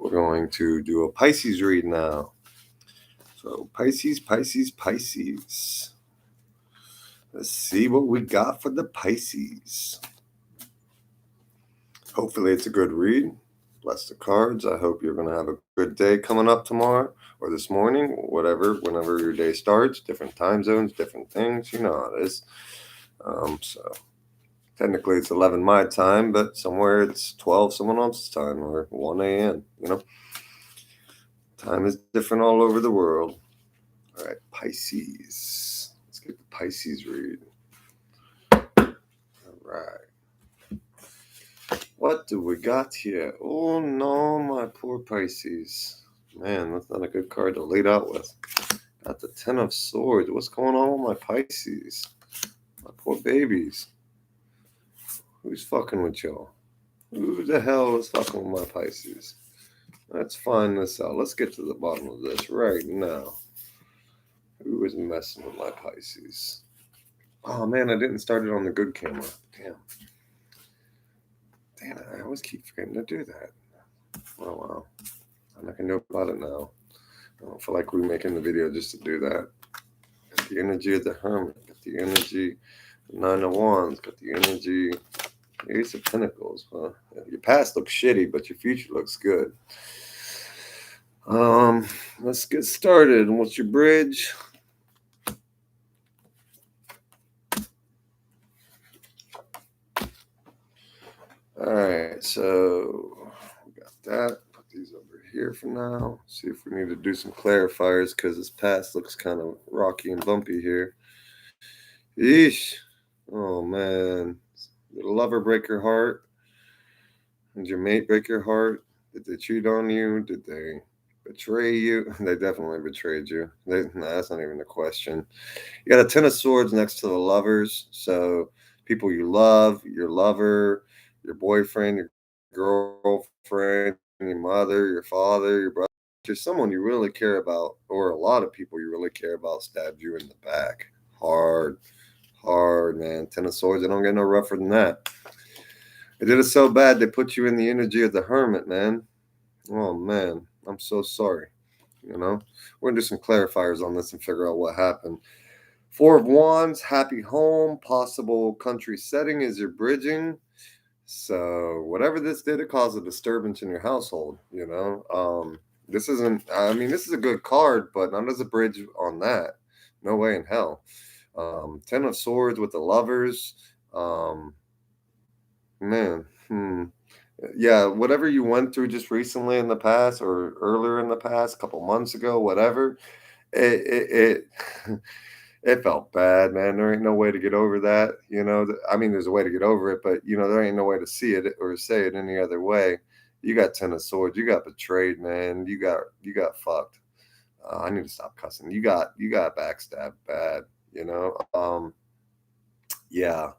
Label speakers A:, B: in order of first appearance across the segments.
A: we're going to do a Pisces read now. So Pisces, Pisces, Pisces. Let's see what we got for the Pisces. Hopefully it's a good read. Bless the cards. I hope you're going to have a good day coming up tomorrow or this morning, whatever, whenever your day starts. Different time zones, different things. You know how it is. So technically it's 11 my time, but somewhere it's 12 someone else's time or 1 a.m. Time is different all over the world. All right, Pisces. Let's get the Pisces read. All right. What do we got here? Oh no, my poor Pisces. Man, that's not a good card to lead out with. Got the Ten of Swords. What's going on with my Pisces? My poor babies. Who's fucking with y'all? Who the hell is fucking with my Pisces? Let's find this out. Let's get to the bottom of this right now. Who is messing with my Pisces? Oh man, I didn't start it on the good camera. Damn it, I always keep forgetting to do that. Oh wow. I'm not gonna know about it now. I don't feel like remaking the video just to do that. Got the energy of the Hermit, got the energy, the Nine of Wands, got the energy, Ace of Pentacles. Huh? Your past looks shitty, but your future looks good. Let's get started. What's your bridge? All right, so we got that. Put these over here for now. See if we need to do some clarifiers because this past looks kind of rocky and bumpy here. Eesh. Oh man. Did a lover break your heart? Did your mate break your heart? Did they cheat on you? Did they betray you? They definitely betrayed you. That's not even a question. You got a Ten of Swords next to the lovers. So people you love, your lover, your boyfriend, your girlfriend, your mother, your father, your brother, just someone you really care about, or a lot of people you really care about, stabbed you in the back. Hard, hard, man. Ten of Swords, I don't get no rougher than that. They did it so bad they put you in the energy of the Hermit, man. Oh man, I'm so sorry. We're gonna do some clarifiers on this and figure out what happened. Four of Wands, happy home, possible country setting is your bridging. So whatever this did, it caused a disturbance in your household. This isn't. I mean, this is a good card, but none does a bridge on that. No way in hell. Ten of Swords with the lovers. Um, man, yeah, whatever you went through just recently in the past or earlier in the past, a couple months ago, whatever, it it felt bad, man. There ain't no way to get over that. I mean, there's a way to get over it, but there ain't no way to see it or say it any other way. You got Ten of Swords. You got betrayed, man. You got fucked. I need to stop cussing. You got backstabbed bad. You know. Yeah.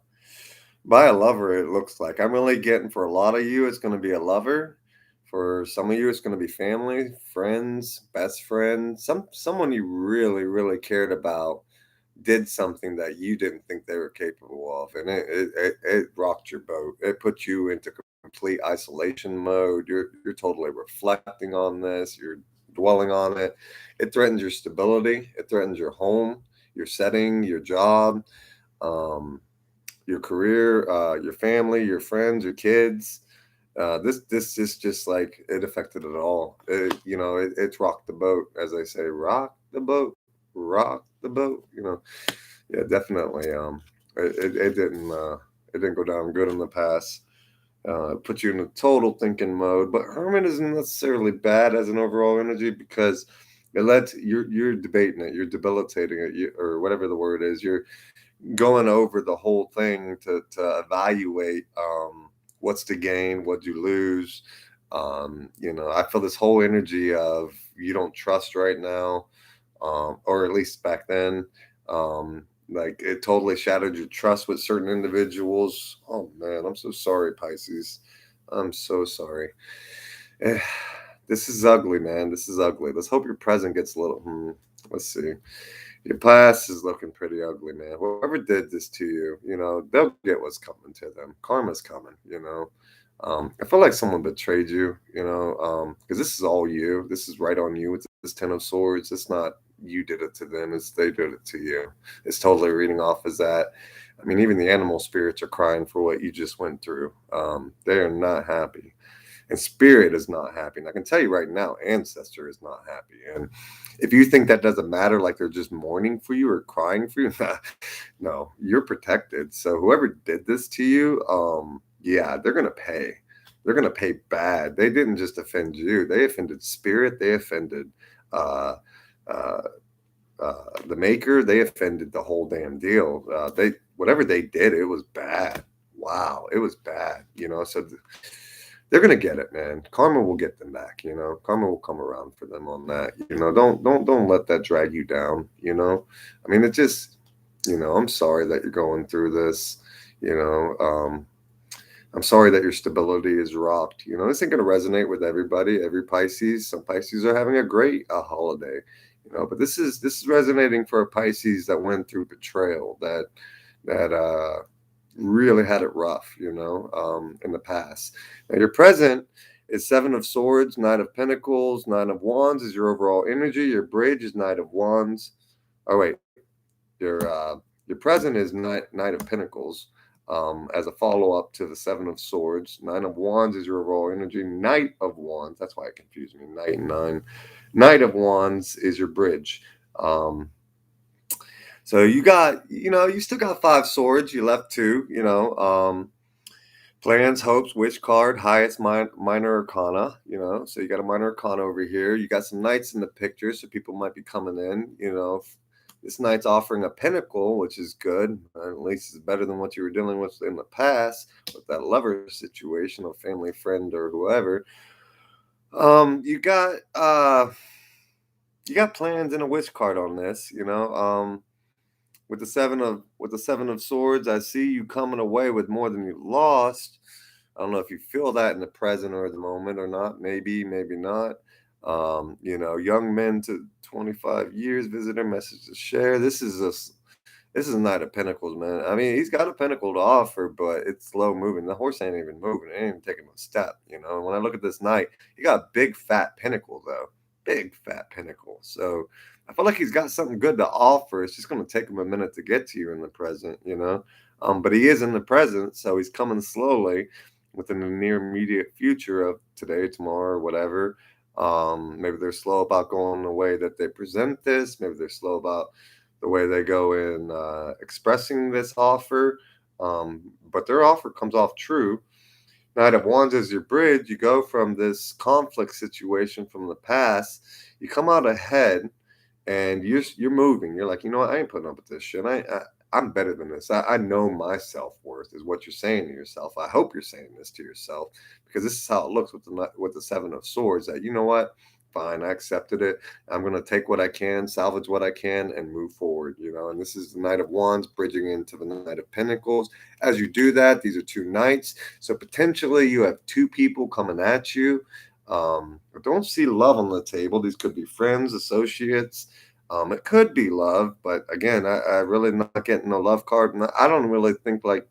A: By a lover, it looks like I'm really getting for a lot of you. It's going to be a lover. For some of you, it's going to be family, friends, best friend, someone you really, really cared about did something that you didn't think they were capable of, and it rocked your boat. It put you into complete isolation mode. You're totally reflecting on this. You're dwelling on it. It threatens your stability. It threatens your home, your setting, your job, um, your career, your family, your friends, your kids. This is just like it affected it all. It's rocked the boat, as I say, rock the boat, rock the boat. Yeah, definitely. It didn't go down good in the past. It puts you in a total thinking mode. But Hermit isn't necessarily bad as an overall energy because it lets you're debating it, you're debilitating it, or whatever the word is. You're going over the whole thing to evaluate what's to gain, what you lose. I feel this whole energy of you don't trust right now, or at least back then. Like it totally shattered your trust with certain individuals. Oh man, I'm so sorry, Pisces. I'm so sorry. Eh, this is ugly, man. This is ugly. Let's hope your present gets a little. Let's see. Your past is looking pretty ugly, man. Whoever did this to you, they'll get what's coming to them. Karma's coming. I feel like someone betrayed you, you know, because this is all you. This is right on you. It's this Ten of Swords. It's not you did it to them. It's they did it to you. It's totally reading off as that. I mean, even the animal spirits are crying for what you just went through. They are not happy, and spirit is not happy. And I can tell you right now, ancestor is not happy. And if you think that doesn't matter, like they're just mourning for you or crying for you, no, you're protected. So whoever did this to you, yeah, they're gonna pay. They're gonna pay bad. They didn't just offend you; they offended spirit. They offended uh, uh, the maker. They offended the whole damn deal. They whatever they did, it was bad. Wow, it was bad. You know, so they're gonna get it, man. Karma will get them back. You know, karma will come around for them on that. You know, don't let that drag you down. You know, I mean, it just, you know, I'm sorry that you're going through this. You know, I'm sorry that your stability is rocked. You know, this ain't gonna resonate with everybody. Every Pisces, some Pisces are having a great holiday. You know, but this is resonating for a Pisces that went through betrayal, that really had it rough, you know, in the past. Now your present is Seven of Swords, Knight of Pentacles, Nine of Wands is your overall energy. Your bridge is Knight of Wands. Oh wait, your present is Knight of Pentacles. As a follow up to the Seven of Swords, Nine of Wands is your overall energy. Knight of Wands, that's why it confused me. Knight and nine. Knight of Wands is your bridge. So you got, you know, you still got five swords. You left two, you know. Plans, hopes, wish card, highest minor arcana, you know. So you got a minor arcana over here. You got some knights in the picture, so people might be coming in, you know. This knight's offering a pentacle, which is good. At least it's better than what you were dealing with in the past with that lover situation, a family friend or whoever. You got plans and a wish card on this, you know. With the seven of swords, I see you coming away with more than you lost. I don't know if you feel that in the present or the moment or not. Maybe, maybe not. You know, young men to 25 years, visitor message to share. This is not a Pentacles, man. I mean, he's got a Pentacle to offer, but it's slow moving. The horse ain't even moving. It ain't even taking a step, you know. And when I look at this knight, he got a big fat pinnacle though. Big fat pinnacle. So I feel like he's got something good to offer. It's just gonna take him a minute to get to you in the present, you know. But he is in the present, so he's coming slowly within the near immediate future of today, tomorrow, or whatever. Maybe they're slow about going the way that they present this. Maybe they're slow about the way they go in expressing this offer. But their offer comes off true. Knight of Wands is your bridge. You go from this conflict situation from the past, you come out ahead, and you're moving. You're like, you know what? I ain't putting up with this shit. I'm better than this. I know my self worth is what you're saying to yourself. I hope you're saying this to yourself because this is how it looks with the Seven of Swords. That, you know what? Fine, I accepted it. I'm gonna take what I can, salvage what I can, and move forward. You know, and this is the Knight of Wands bridging into the Knight of Pentacles. As you do that, these are two knights. So potentially you have two people coming at you. I don't see love on the table. These could be friends, associates. It could be love, but again, I really not getting no love card. I don't really think like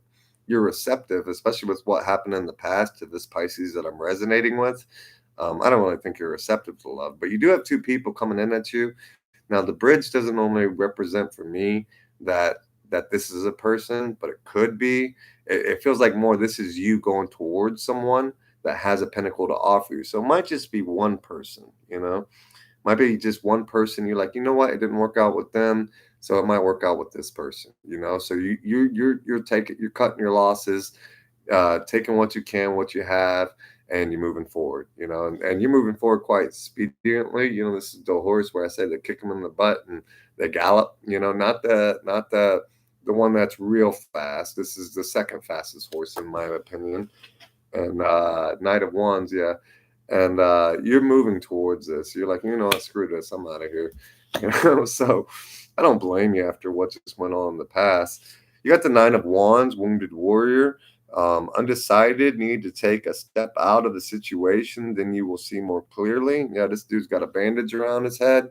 A: you're receptive, especially with what happened in the past to this Pisces that I'm resonating with. I don't really think you're receptive to love, but you do have two people coming in at you. Now, the bridge doesn't only represent for me that this is a person, but it could be. It feels like more this is you going towards someone that has a pinnacle to offer you. So it might just be one person, you know. Might be just one person. You're like, you know what? It didn't work out with them, so it might work out with this person. You know, so you're cutting your losses, taking what you can, what you have, and you're moving forward. You know, and you're moving forward quite expediently. You know, this is the horse where I say they kick them in the butt and they gallop. You know, not the one that's real fast. This is the second fastest horse in my opinion. And Knight of Wands, yeah. And you're moving towards this. You're like, you know what, screw this, I'm out of here. You know, so I don't blame you after what just went on in the past. You got the Nine of Wands, wounded warrior, undecided, need to take a step out of the situation, then you will see more clearly. Yeah, this dude's got a bandage around his head.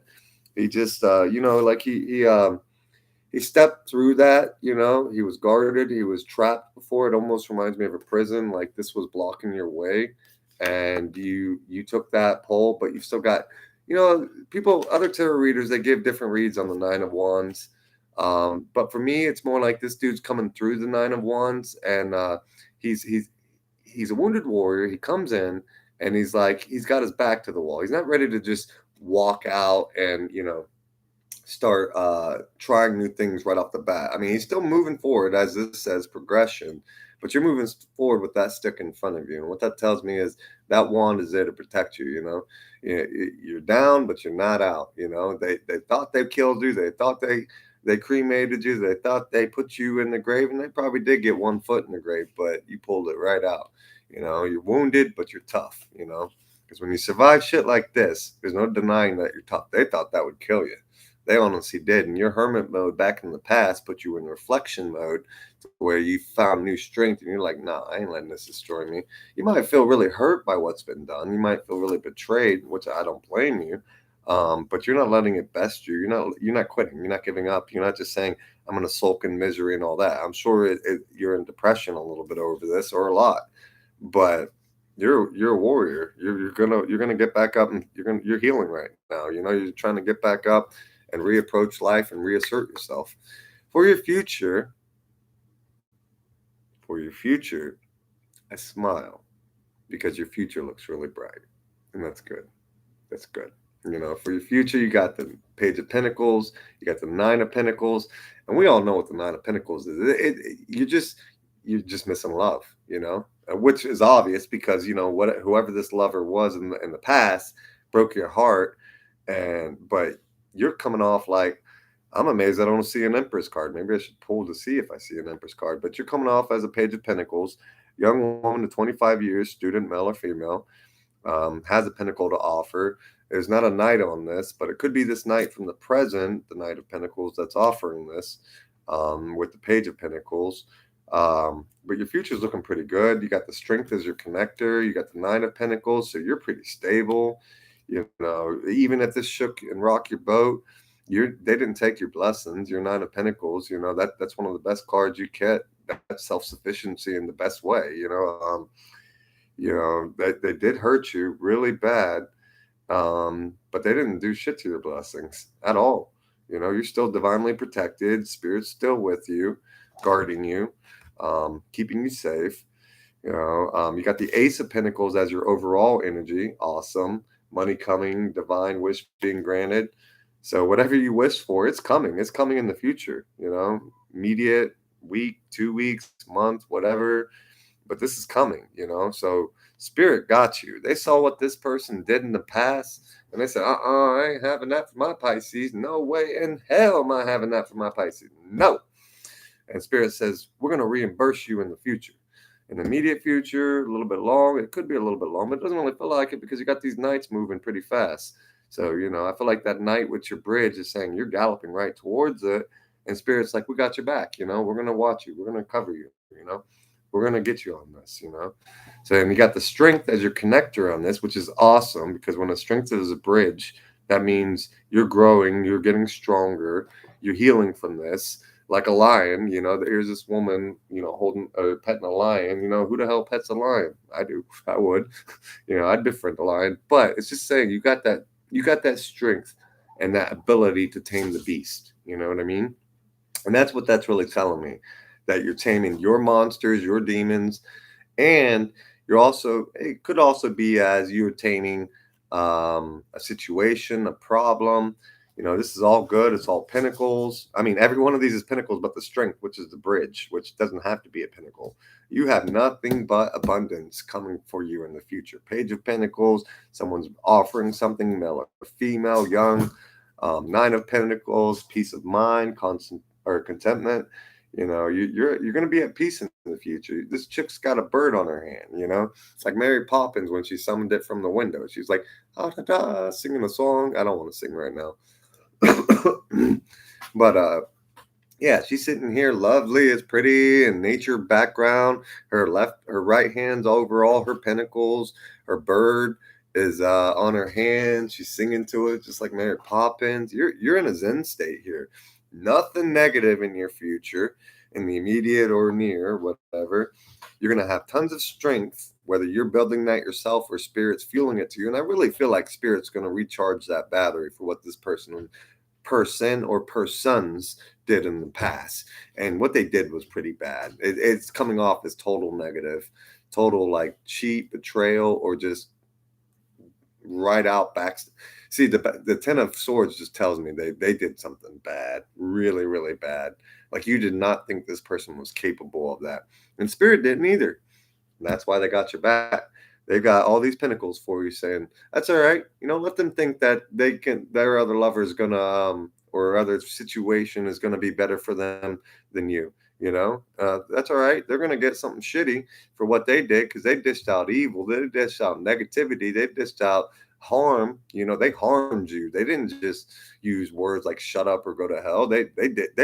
A: He just, you know, like he he stepped through that, you know, he was guarded, he was trapped before. It almost reminds me of a prison, like this was blocking your way, and you took that pull, but you've still got, you know, people, other tarot readers, they give different reads on the Nine of Wands. But for me, it's more like this dude's coming through the Nine of Wands, and he's he's he's a wounded warrior. He comes in and he's like, he's got his back to the wall. He's not ready to just walk out and, you know, start trying new things right off the bat. I mean, he's still moving forward, as this says, progression, but you're moving forward with that stick in front of you. And what that tells me is that wand is there to protect you. You know, you're down, but you're not out. You know, they thought they killed you. They thought they cremated you. They thought they put you in the grave, and they probably did get one foot in the grave, but you pulled it right out. You know, you're wounded, but you're tough. You know, because when you survive shit like this, there's no denying that you're tough. They thought that would kill you. They honestly did. And your hermit mode back in the past put you in reflection mode where you found new strength and you're like, nah, I ain't letting this destroy me. You might feel really hurt by what's been done. You might feel really betrayed, which I don't blame you. But you're not letting it best you. You're not quitting. You're not giving up. You're not just saying, I'm going to sulk in misery and all that. I'm sure you're in depression a little bit over this, or a lot, but you're a warrior. You're gonna get back up, and you're healing right now. You know, you're trying to get back up and reapproach life and reassert yourself. For your future, for your future, I smile because your future looks really bright. And that's good. That's good. You know, for your future, you got the Page of Pentacles, you got the Nine of Pentacles, and we all know what the Nine of Pentacles is. You're just missing love, you know, which is obvious because you know what, whoever this lover was in the past broke your heart, but you're coming off like, I'm amazed I don't see an Empress card. Maybe I should pull to see if I see an Empress card. But you're coming off as a Page of Pentacles, young woman to 25 years, student, male or female, has a pentacle to offer. There's not a knight on this, but it could be this knight from the present, the Knight of Pentacles, that's offering this, with the Page of Pentacles. But your future is looking pretty good. You got the Strength as your connector. You got the Nine of Pentacles, so you're pretty stable. You know, even if this shook and rock your boat, they didn't take your blessings. Your Nine of Pentacles, you know, that's one of the best cards you get. That's self-sufficiency in the best way. You know, they did hurt you really bad, but they didn't do shit to your blessings at all. You know, you're still divinely protected. Spirit's still with you, guarding you, keeping you safe. You know, you got the Ace of Pentacles as your overall energy. Awesome. Money coming, divine wish being granted. So whatever you wish for, it's coming. It's coming in the future, you know, immediate, week, 2 weeks, month, whatever. But this is coming, you know. So Spirit got you. They saw what this person did in the past, and they said, I ain't having that for my Pisces. No way in hell am I having that for my Pisces. No. And Spirit says, we're going to reimburse you in the future. In the immediate future, a little bit long. It could be a little bit long, but it doesn't really feel like it because you got these knights moving pretty fast. So, you know, I feel like that knight with your bridge is saying you're galloping right towards it. And Spirit's like, we got your back, you know, we're going to watch you. We're going to cover you, you know, we're going to get you on this, you know. So, and you got the Strength as your connector on this, which is awesome because when the Strength is a bridge, that means you're growing, you're getting stronger, you're healing from this. Like a lion, you know, there's this woman, you know, petting a lion. You know, who the hell pets a lion? I do. I would. You know, I'd befriend a lion. But it's just saying you got that strength and that ability to tame the beast. You know what I mean? And that's what that's really telling me. That you're taming your monsters, your demons, and it could also be as you attaining a situation, a problem. You know, this is all good. It's all pentacles. I mean, every one of these is pentacles, but the Strength, which is the bridge, which doesn't have to be a pinnacle. You have nothing but abundance coming for you in the future. Page of Pentacles, someone's offering something, male or female, young. Nine of Pentacles, peace of mind, constant or contentment. You know, you're going to be at peace in the future. This chick's got a bird on her hand. You know, it's like Mary Poppins when she summoned it from the window. She's like, ah, da, da, singing a song. I don't want to sing right now. But yeah, she's sitting here lovely, it's pretty and nature background. Her right hand's over all her pentacles. Her bird is on her hand. She's singing to it just like Mary Poppins. You're in a Zen state here. Nothing negative in your future, in the immediate or near, whatever. You're going to have tons of strength, whether you're building that yourself or spirit's fueling it to you. And I really feel like spirit's going to recharge that battery for what this person or persons did in the past. And what they did was pretty bad. It's coming off as total negative, total like cheat, betrayal, or just right out back. See, the Ten of Swords just tells me they did something bad, really, really bad. Like you did not think this person was capable of that. And Spirit didn't either. And that's why they got your back. They've got all these pinnacles for you saying, that's all right. Let them think that their other lover is gonna or other situation is gonna be better for them than you. That's all right. They're gonna get something shitty for what they did because they dished out evil, they dished out negativity, they dished out harm. They harmed you. They didn't just use words like shut up or go to hell. They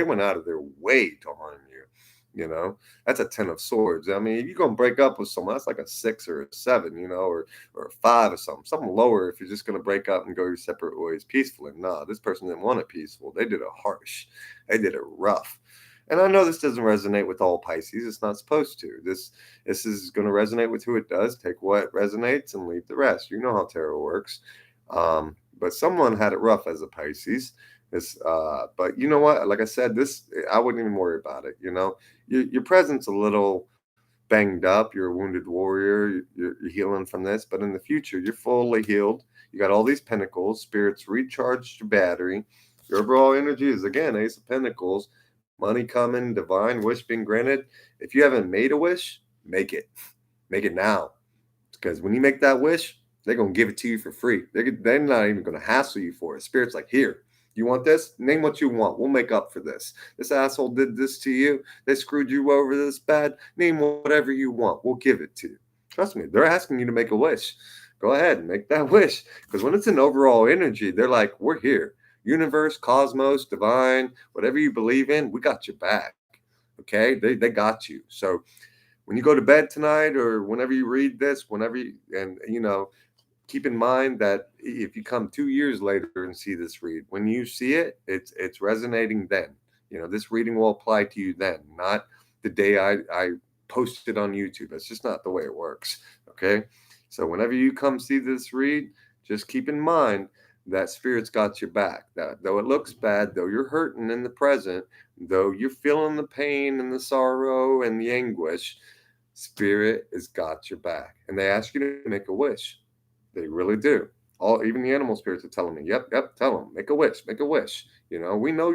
A: went out of their way to harm you. That's a 10 of swords. I mean, you're gonna break up with someone, that's like a 6 or a 7, or a 5 or something lower if you're just gonna break up and go your separate ways peacefully. Nah, this person didn't want it peaceful. They did it harsh. They did it rough. And I know this doesn't resonate with all Pisces. It's not supposed to. This is going to resonate with who it does. Take what resonates and leave the rest. You know how tarot works. But someone had it rough as a Pisces. But you know what? Like I said, I wouldn't even worry about it. Your present's a little banged up. You're a wounded warrior. You're healing from this. But in the future, you're fully healed. You got all these pentacles. Spirits recharged your battery. Your overall energy is, again, Ace of Pentacles. Money coming, divine wish being granted. If you haven't made a wish, make it. Make it now. Because when you make that wish, they're going to give it to you for free. They're not even going to hassle you for it. Spirit's like, here, you want this? Name what you want. We'll make up for this. This asshole did this to you. They screwed you over this bad. Name whatever you want. We'll give it to you. Trust me, they're asking you to make a wish. Go ahead and make that wish. Because when it's an overall energy, they're like, we're here. Universe, cosmos, divine, whatever you believe in, we got your back. Okay? They got you. So when you go to bed tonight or whenever you read this, keep in mind that if you come 2 years later and see this read, when you see it, it's resonating then. This reading will apply to you then, not the day I posted on YouTube. That's just not the way it works. Okay? So whenever you come see this read, just keep in mind that Spirit's got your back. That though it looks bad, though you're hurting in the present, though you're feeling the pain and the sorrow and the anguish, Spirit has got your back. And they ask you to make a wish. They really do. Even the animal spirits are telling me, yep, tell them, make a wish. We know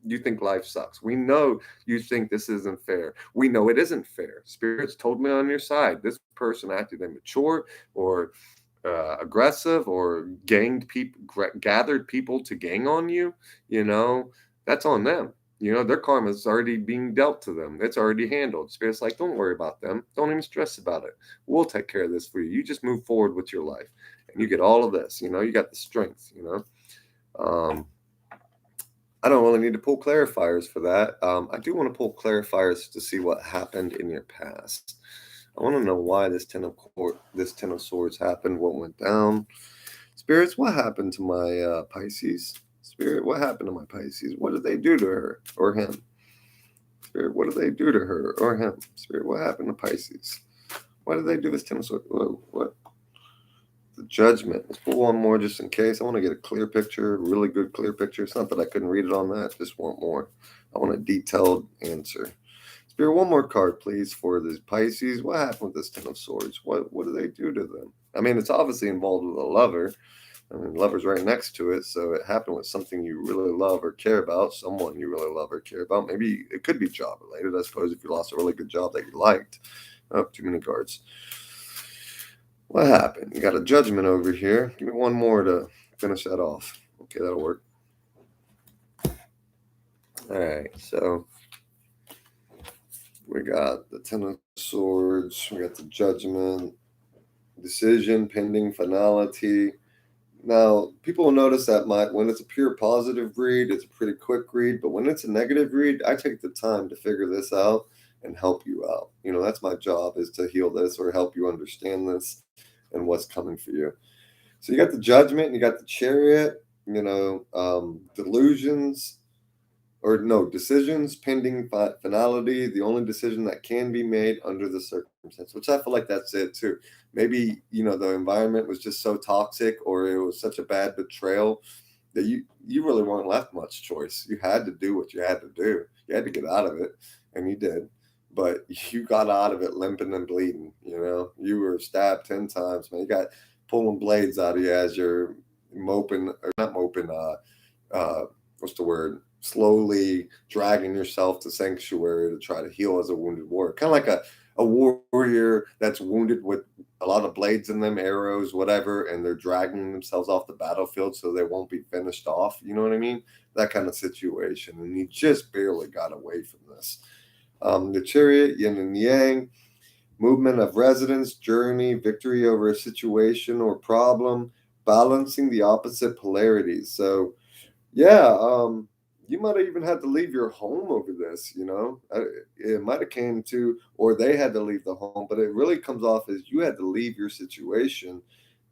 A: you think life sucks. We know you think this isn't fair. We know it isn't fair. Spirit's totally on your side. This person acted immature or aggressive or gathered people to gang on you. That's on them. Their karma is already being dealt to them. It's already handled. Spirit's like, don't worry about them. Don't even stress about it. We'll take care of this for you. You just move forward with your life and you get all of this. You got the strength. I don't really need to pull clarifiers for that. I do want to pull clarifiers to see what happened in your past. I want to know why this Ten of Swords happened, what went down. Spirits, what happened to my Pisces? Spirit, what happened to my Pisces? What did they do to her or him? Spirit, what did they do to her or him? Spirit, what happened to Pisces? Why did they do this Ten of Swords? Whoa, what? The Judgment. Let's pull one more just in case. I want to get a clear picture, really good clear picture. It's not that I couldn't read it on that. Just want more. I want a detailed answer. Spirit, one more card, please, for this Pisces. What happened with this Ten of Swords? What do they do to them? I mean, it's obviously involved with a lover. I mean, lover's right next to it, so it happened with something you really love or care about, someone you really love or care about. Maybe it could be job related, I suppose, if you lost a really good job that you liked. Oh, too many cards. What happened? You got a Judgment over here. Give me one more to finish that off. Okay, that'll work. All right, so we got the Ten of Swords. We got the Judgment, decision, pending, finality. Now, people will notice that when it's a pure positive read, it's a pretty quick read. But when it's a negative read, I take the time to figure this out and help you out. That's my job, is to heal this or help you understand this and what's coming for you. So you got the Judgment, you got the Chariot, delusions. or no, decisions pending finality, the only decision that can be made under the circumstance, which I feel like that's it too. Maybe, the environment was just so toxic, or it was such a bad betrayal that you really weren't left much choice. You had to do what you had to do. You had to get out of it, and you did. But you got out of it limping and bleeding. You were stabbed 10 times, man. You got pulling blades out of you as you're moping, or not moping, what's the word? Slowly dragging yourself to sanctuary to try to heal as a wounded warrior. Kind of like a warrior that's wounded with a lot of blades in them, arrows, whatever, and they're dragging themselves off the battlefield so they won't be finished off. You know what I mean? That kind of situation. And you just barely got away from this. The chariot, yin and yang, movement of residence, journey, victory over a situation or problem, balancing the opposite polarities. So, yeah, you might have even had to leave your home over this. It might have came to, or they had to leave the home, but it really comes off as you had to leave your situation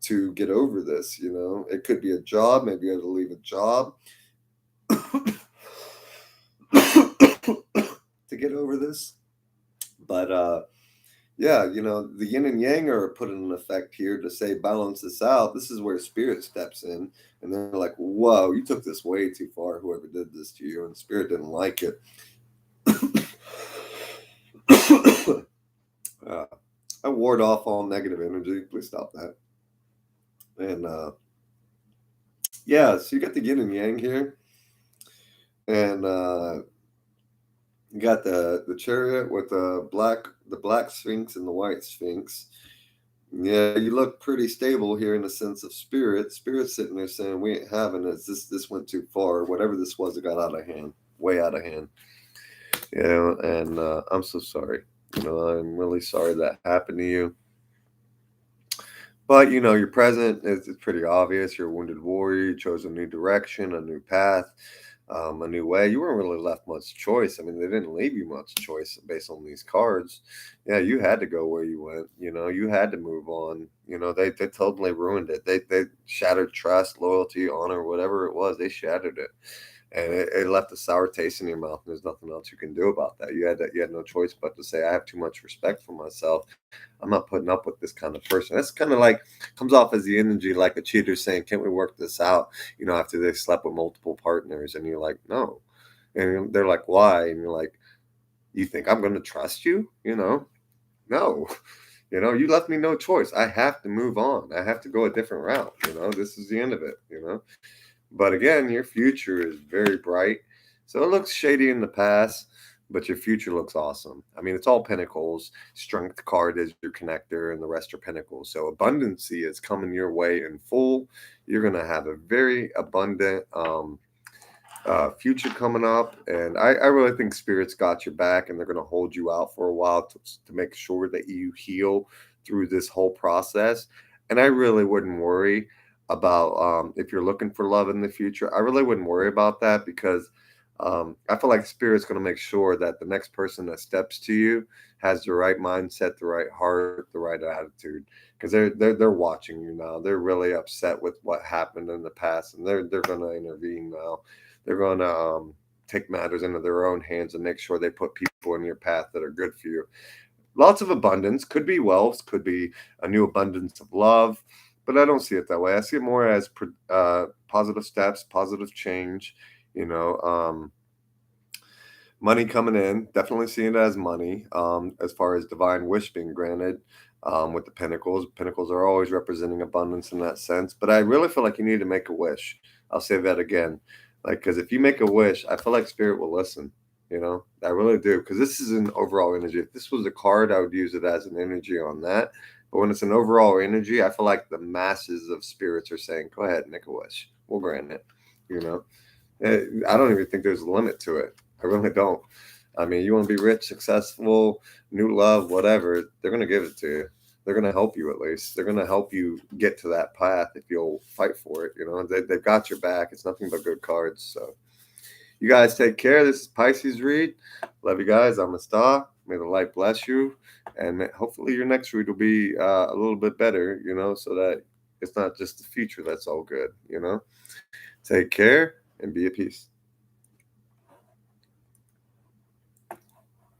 A: to get over this. It could be a job, maybe you had to leave a job to get over this. But yeah, the yin and yang are put in effect here to say balance this out. This is where spirit steps in, and they're like, whoa, you took this way too far, whoever did this to you, and spirit didn't like it. I ward off all negative energy. Please stop that. And yeah, so you got the yin and yang here, and you got the chariot with the black sphinx and the white sphinx. Yeah, you look pretty stable here in the sense of spirit. Spirit's sitting there saying, we ain't having it. This went too far. Whatever this was, it got out of hand, way out of hand. And I'm so sorry. I'm really sorry that happened to you. But, your present is pretty obvious. You're a wounded warrior. You chose a new direction, a new path, a new way. You weren't really left much choice. I mean, they didn't leave you much choice based on these cards. Yeah, you had to go where you went. You had to move on. They totally ruined it. They shattered trust, loyalty, honor, whatever it was. They shattered it. And it left a sour taste in your mouth. And there's nothing else you can do about that. You had no choice but to say, I have too much respect for myself. I'm not putting up with this kind of person. That's kind of like, comes off as the energy like a cheater saying, can't we work this out? After they slept with multiple partners, and you're like, no. And they're like, why? And you're like, you think I'm going to trust you? No. You left me no choice. I have to move on. I have to go a different route. This is the end of it. But again, your future is very bright. So it looks shady in the past, but your future looks awesome. I mean, it's all pentacles. Strength card is your connector, and the rest are pentacles. So abundancy is coming your way in full. You're going to have a very abundant future coming up. And I really think Spirit's got your back, and they're going to hold you out for a while to make sure that you heal through this whole process. And I really wouldn't worry about if you're looking for love in the future. I really wouldn't worry about that, because I feel like Spirit's going to make sure that the next person that steps to you has the right mindset, the right heart, the right attitude, because they're watching you now. They're really upset with what happened in the past, and they're going to intervene now. They're going to take matters into their own hands and make sure they put people in your path that are good for you. Lots of abundance, could be wealth, could be a new abundance of love, but I don't see it that way. I see it more as positive steps, positive change. Money coming in, definitely seeing it as money. As far as divine wish being granted, with the pentacles are always representing abundance in that sense. But I really feel like you need to make a wish. I'll say that again, because if you make a wish, I feel like Spirit will listen. I really do, because this is an overall energy. If this was a card, I would use it as an energy on that. But when it's an overall energy, I feel like the masses of spirits are saying, go ahead, make a wish. We'll grant it. I don't even think there's a limit to it. I really don't. I mean, you want to be rich, successful, new love, whatever, they're going to give it to you. They're going to help you, at least. They're going to help you get to that path if you'll fight for it. They've got your back. It's nothing but good cards. So you guys take care. This is Pisces read. Love you guys. I'm a star. May the light bless you. And hopefully your next read will be a little bit better, so that it's not just the future that's all good, Take care and be at peace.